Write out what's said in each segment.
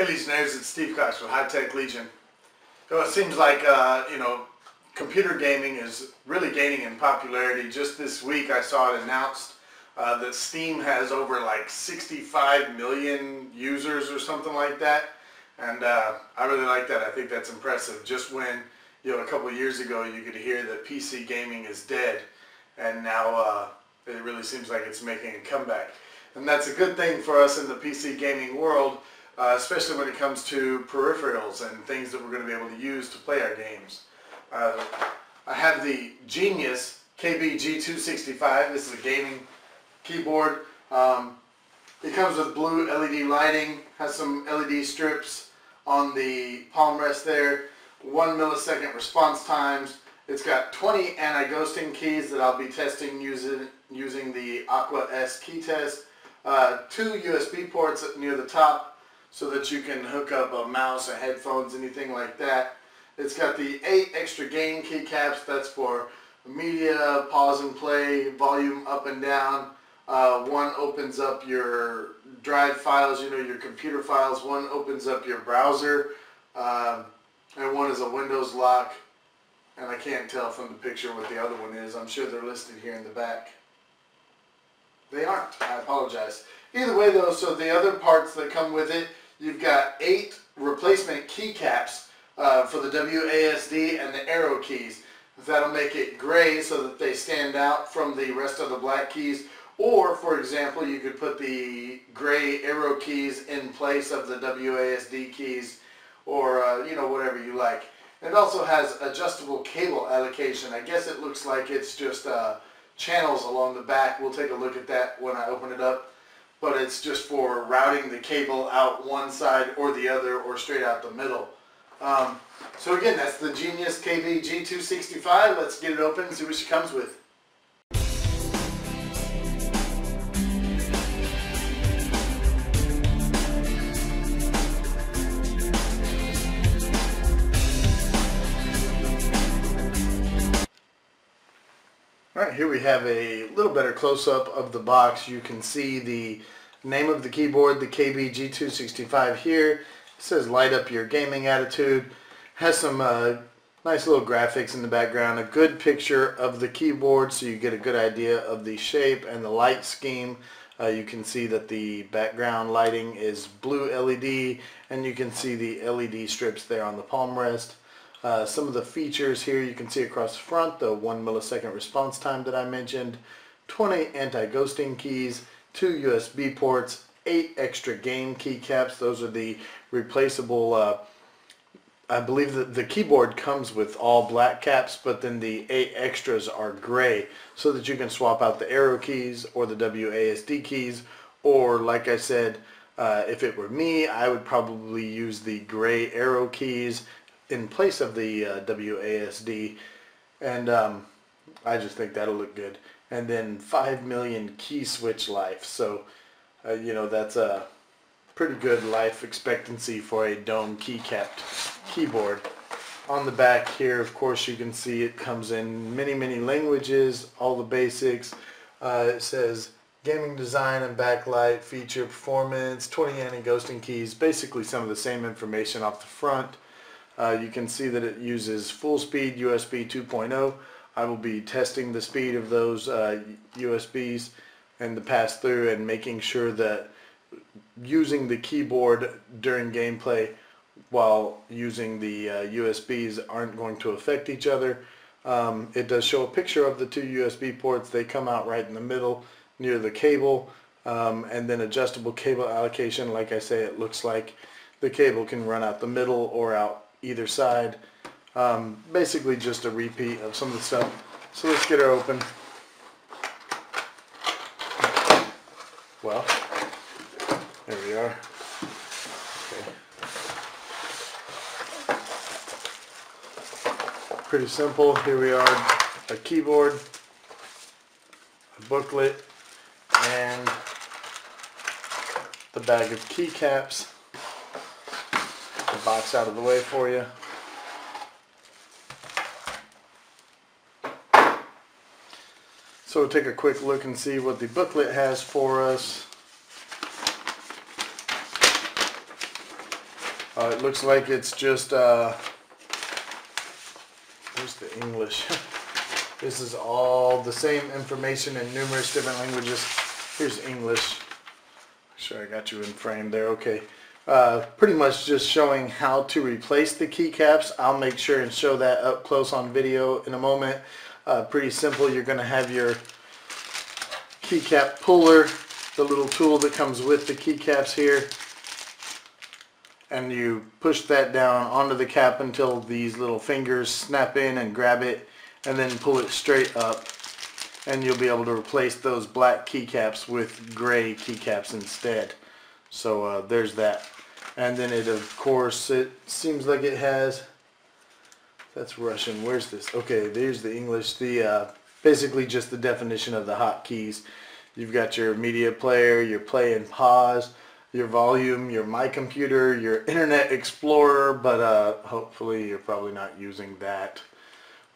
Hey Legionnaires, it's Steve Cox with High Tech Legion. So it seems like, computer gaming is really gaining in popularity. Just this week I saw it announced that Steam has over like 65 million users or something like that. And I really like that. I think that's impressive. Just when, a couple of years ago you could hear that PC gaming is dead, and now it really seems like it's making a comeback. And that's a good thing for us in the PC gaming world, especially when it comes to peripherals and things that we're going to be able to use to play our games. I have the Genius KB-G265. This is a gaming keyboard. It comes with blue LED lighting, has some LED strips on the palm rest there, 1 millisecond response times. It's got 20 anti-ghosting keys that I'll be testing using the Aqua S key test. 2 USB ports near the top so that you can hook up a mouse or headphones, anything like that. It's got the 8 extra gain keycaps. That's for media, pause and play, volume up and down. One opens up your drive files, your computer files. One opens up your browser. And one is a Windows lock. And I can't tell from the picture what the other one is. I'm sure they're listed here in the back. They aren't. I apologize. Either way though, so the other parts that come with it, you've got 8 replacement keycaps for the WASD and the arrow keys. That'll make it gray so that they stand out from the rest of the black keys. Or, for example, you could put the gray arrow keys in place of the WASD keys, or whatever you like. It also has adjustable cable allocation. I guess it looks like it's just channels along the back. We'll take a look at that when I open it up. But it's just for routing the cable out one side or the other, or straight out the middle. So again, that's the Genius KB-G265. Let's get it open and see what she comes with. Alright, here we have a little better close-up of the box. You can see the name of the keyboard, the KB-G265 here. It says light up your gaming attitude. Has some nice little graphics in the background, a good picture of the keyboard so you get a good idea of the shape and the light scheme. You can see that the background lighting is blue LED, and you can see the LED strips there on the palm rest. Some of the features here you can see across the front, the 1 millisecond response time that I mentioned, 20 anti-ghosting keys, 2 USB ports, 8 extra gain keycaps. Those are the replaceable, I believe that the keyboard comes with all black caps, but then the 8 extras are gray so that you can swap out the arrow keys or the WASD keys, or like I said, if it were me, I would probably use the gray arrow keys in place of the WASD, and I just think that'll look good. And then 5 million key switch life, so that's a pretty good life expectancy for a dome keycapped keyboard. On the back here, of course, you can see it comes in many languages, all the basics. It says gaming design and backlight, feature, performance, 20 anti-ghosting keys, basically some of the same information off the front. You can see that it uses full speed USB 2.0. I will be testing the speed of those USBs and the pass-through, and making sure that using the keyboard during gameplay while using the USBs aren't going to affect each other. It does show a picture of the 2 USB ports. They come out right in the middle near the cable, and then adjustable cable allocation. Like I say, it looks like the cable can run out the middle or out either side. Basically just a repeat of some of the stuff. So let's get her open. Well, there we are. Okay. Pretty simple. Here we are, a keyboard, a booklet, and the bag of keycaps. The box out of the way for you. So we'll take a quick look and see what the booklet has for us. It looks like it's just, where's the English? This is all the same information in numerous different languages. Here's English. Sure, I got you in frame there. Okay. Pretty much just showing how to replace the keycaps. I'll make sure and show that up close on video in a moment. Pretty simple. You're going to have your keycap puller, the little tool that comes with the keycaps here, and you push that down onto the cap until these little fingers snap in and grab it, and then pull it straight up, and you'll be able to replace those black keycaps with gray keycaps instead. So there's that. And then it, of course, it seems like it has, that's Russian, where's this? Okay, there's the English. The basically just the definition of the hotkeys. You've got your media player, your play and pause, your volume, your My Computer, your Internet Explorer, but hopefully you're probably not using that.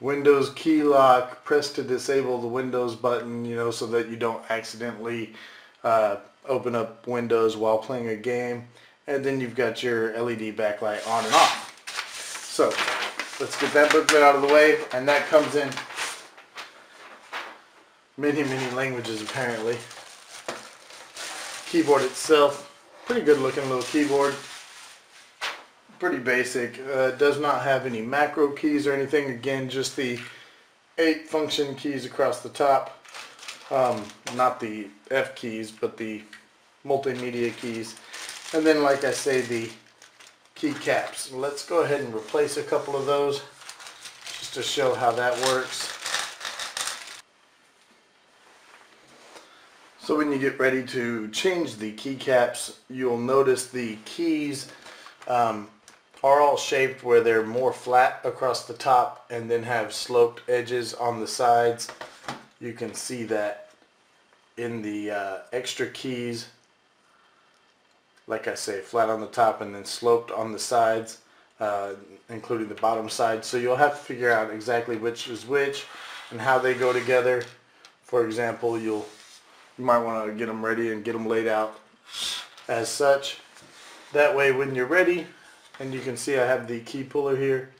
Windows key lock, press to disable the Windows button, you know, so that you don't accidentally open up Windows while playing a game. And then you've got your LED backlight on and off. So let's get that booklet out of the way, and that comes in many languages apparently. Keyboard itself, pretty good looking little keyboard. Pretty basic. Does not have any macro keys or anything. Again, just the 8 function keys across the top. Not the F keys, but the multimedia keys. And then, like I say, the keycaps. Let's go ahead and replace a couple of those just to show how that works. So when you get ready to change the keycaps, you'll notice the keys are all shaped where they're more flat across the top and then have sloped edges on the sides. You can see that in the extra keys. Like I say, flat on the top and then sloped on the sides, including the bottom side. So you'll have to figure out exactly which is which and how they go together. For example, you might want to get them ready and get them laid out as such. That way when you're ready, and you can see I have the key puller here,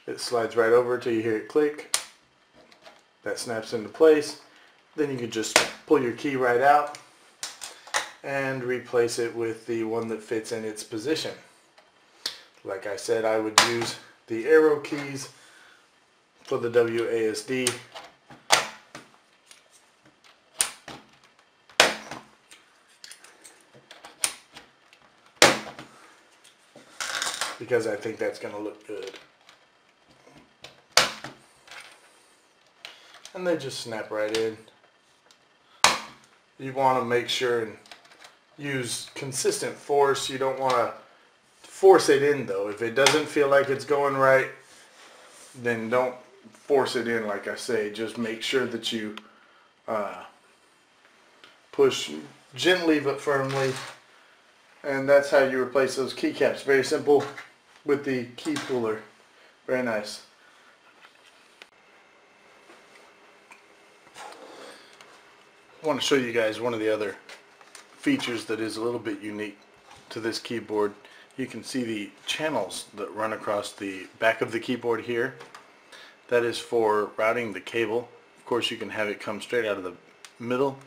it slides right over till you hear it click. That snaps into place. Then you can just pull your key right out and replace it with the one that fits in its position. Like I said, I would use the arrow keys for the WASD. Because I think that's going to look good. And they just snap right in. You want to make sure and use consistent force. You don't want to force it in though. If it doesn't feel like it's going right, then don't force it in. Like I say, just make sure that you push gently but firmly, and that's how you replace those keycaps. Very simple with the key puller. Very nice. I want to show you guys one of the other features that is a little bit unique to this keyboard. You can see the channels that run across the back of the keyboard here. That is for routing the cable. Of course, you can have it come straight out of the middle,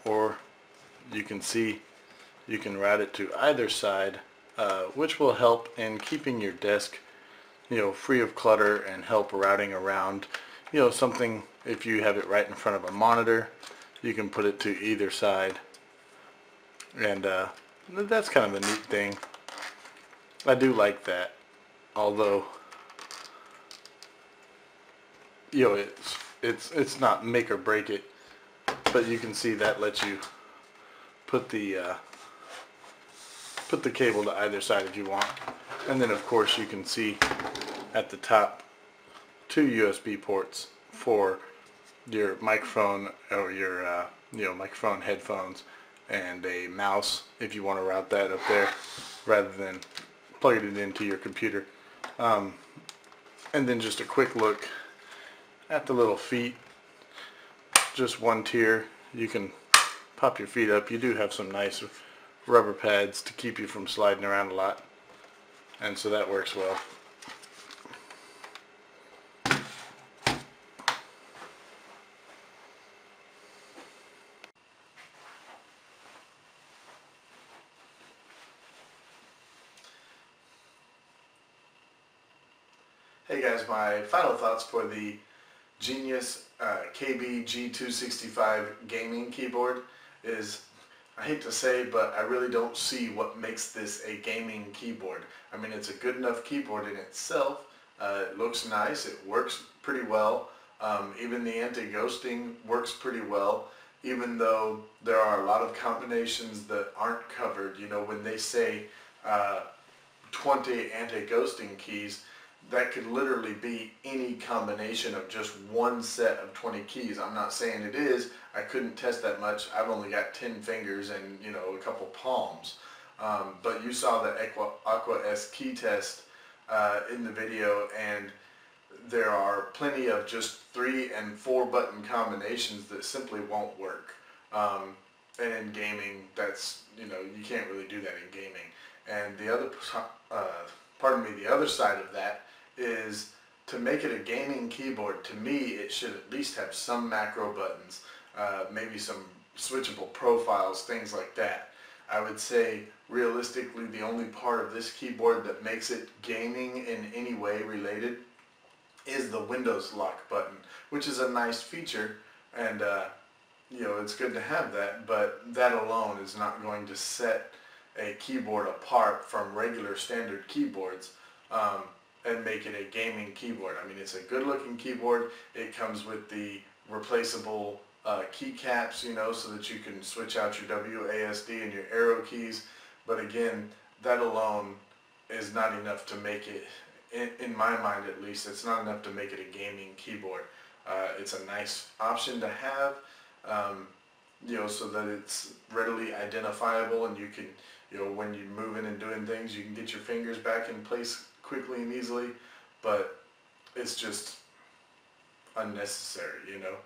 or you can see you can route it to either side, which will help in keeping your desk, you know, free of clutter and help routing around, you know, something. If you have it right in front of a monitor, you can put it to either side. And that's kind of a neat thing. I do like that, although, you know, it's not make or break it, but you can see that lets you put the cable to either side if you want. And then of course you can see at the top 2 USB ports for your microphone or your you know, microphone, headphones, and a mouse if you want to route that up there rather than plugging it into your computer. And then just a quick look at the little feet. Just one tier. You can pop your feet up. You do have some nice rubber pads to keep you from sliding around a lot. and so that works well. Hey guys, my final thoughts for the Genius KB-G265 gaming keyboard is, I hate to say, but I really don't see what makes this a gaming keyboard. I mean, it's a good enough keyboard in itself. It looks nice, it works pretty well. Even the anti-ghosting works pretty well, even though there are a lot of combinations that aren't covered. You know, when they say 20 anti-ghosting keys, that could literally be any combination of just one set of 20 keys. I'm not saying it is. I couldn't test that much. I've only got 10 fingers and, you know, a couple palms. But you saw the Aqua S key test in the video, and there are plenty of just 3 and 4 button combinations that simply won't work. And in gaming, that's, you know, you can't really do that in gaming. And the other, the other side of that is, to make it a gaming keyboard, to me it should at least have some macro buttons, maybe some switchable profiles, things like that. I would say realistically the only part of this keyboard that makes it gaming in any way related is the Windows lock button, which is a nice feature, and you know, it's good to have that, but that alone is not going to set a keyboard apart from regular standard keyboards and make it a gaming keyboard. I mean, it's a good looking keyboard. It comes with the replaceable keycaps, you know, so that you can switch out your WASD and your arrow keys. But again, that alone is not enough to make it, in my mind at least, it's not enough to make it a gaming keyboard. It's a nice option to have, you know, so that it's readily identifiable, and you can, you know, when you're moving and doing things, you can get your fingers back in place quickly and easily. But it's just unnecessary, you know.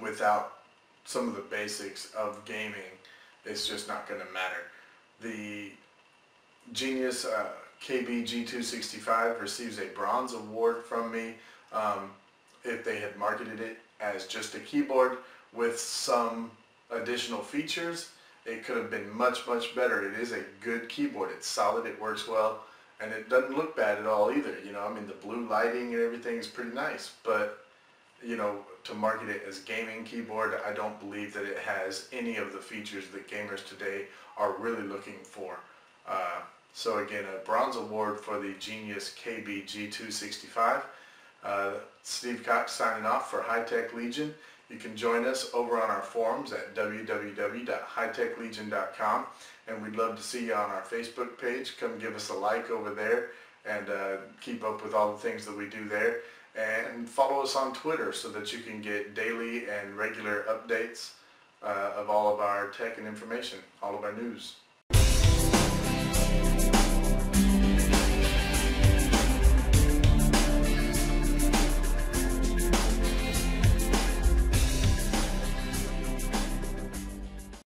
Without some of the basics of gaming, it's just not going to matter. The Genius KB-G265 receives a bronze award from me. If they had marketed it as just a keyboard with some additional features, it could have been much better. It is a good keyboard. It's solid, it works well, and it doesn't look bad at all either. You know, I mean, the blue lighting and everything is pretty nice, but you know, to market it as gaming keyboard, I don't believe that it has any of the features that gamers today are really looking for. So again, a bronze award for the Genius KB-G265. Steve Cox signing off for High Tech Legion. You can join us over on our forums at www.hightechlegion.com, and we'd love to see you on our Facebook page. Come give us a like over there, and keep up with all the things that we do there. And follow us on Twitter so that you can get daily and regular updates of all of our tech and information, all of our news.